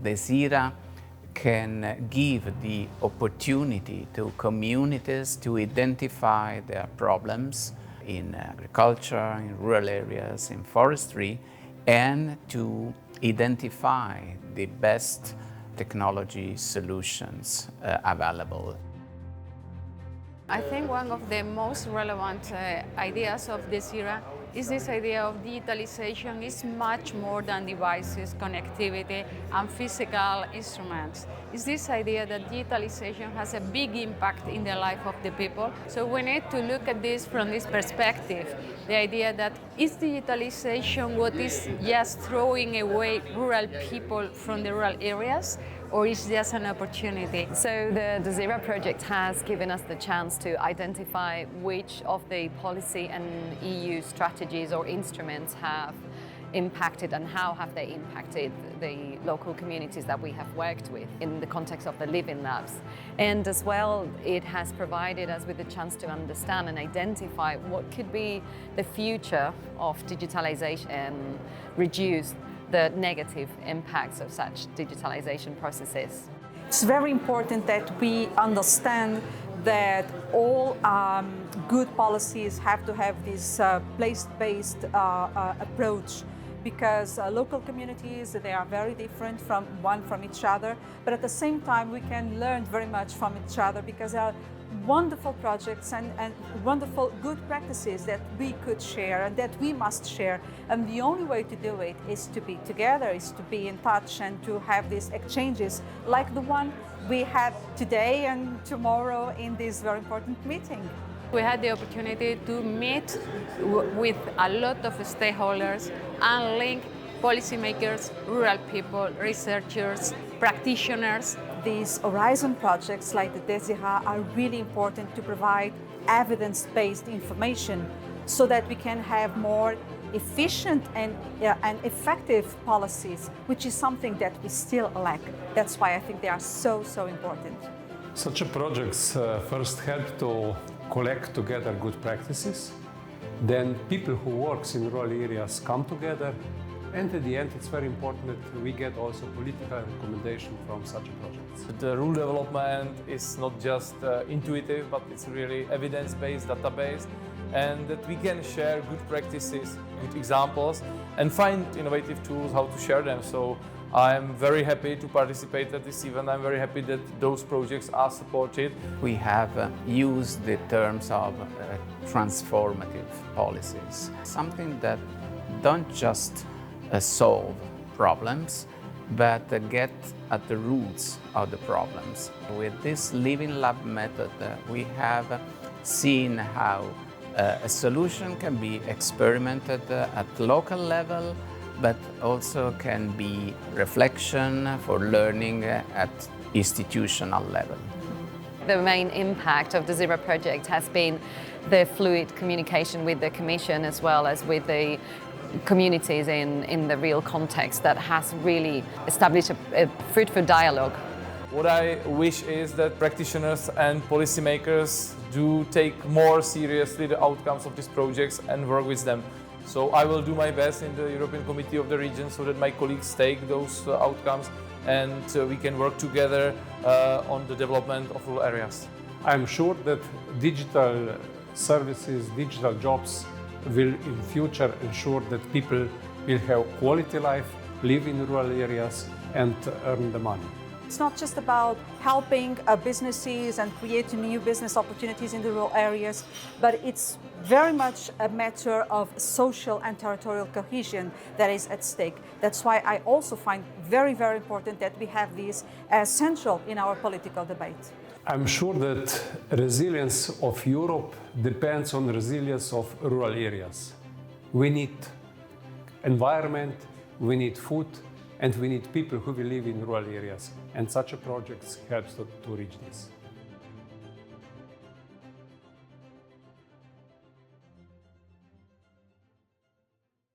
DESIRA can give the opportunity to communities to identify their problems in agriculture, in rural areas, in forestry, and to identify the best technology solutions available. I think one of the most relevant ideas of DESIRA is this idea of digitalization is much more than devices, connectivity, and physical instruments. It's this idea that digitalization has a big impact in the life of the people. So we need to look at this from this perspective, the idea that is digitalization what is just throwing away rural people from the rural areas, or is just an opportunity? So the DESIRA project has given us the chance to identify which of the policy and EU strategies or instruments have impacted and how have they impacted the local communities that we have worked with in the context of the Living Labs. And as well, it has provided us with the chance to understand and identify what could be the future of digitalization and reduce the negative impacts of such digitalization processes. It's very important that we understand that all good policies have to have this place-based approach, because local communities, they are very different from each other, but at the same time we can learn very much from each other, because there are wonderful projects and wonderful good practices that we could share and that we must share. And the only way to do it is to be together, is to be in touch and to have these exchanges like the one we had today and tomorrow in this very important meeting. We had the opportunity to meet with a lot of stakeholders and link policymakers, rural people, researchers, practitioners. These horizon projects like the DESIRA are really important to provide evidence-based information so that we can have more efficient and effective policies, which is something that we still lack. That's why I think they are so important. Such projects first help to collect together good practices. Then people who work in rural areas come together. And at the end, it's very important that we get also political recommendation from such projects. The rural development is not just intuitive, but it's really evidence-based, data-based, and that we can share good practices, good examples, and find innovative tools how to share them. So I'm very happy to participate at this event. I'm very happy that those projects are supported. We have used the terms of transformative policies, something that don't just solve problems, but get at the roots of the problems. With this Living Lab method, we have seen how a solution can be experimented at local level, but also can be reflection for learning at institutional level. The main impact of the DESIRA project has been the fluid communication with the Commission as well as with the communities in the real context that has really established a fruitful dialogue. What I wish is that practitioners and policymakers do take more seriously the outcomes of these projects and work with them. So I will do my best in the European Committee of the Region so that my colleagues take those outcomes and we can work together on the development of rural areas. I'm sure that digital services, digital jobs will in future ensure that people will have quality life, live in rural areas and earn the money. It's not just about helping businesses and creating new business opportunities in the rural areas, but it's very much a matter of social and territorial cohesion that is at stake. That's why I also find very important that we have these as central in our political debate. I'm sure that resilience of Europe depends on resilience of rural areas. We need environment, we need food, and we need people who will live in rural areas. And such a project helps to reach this.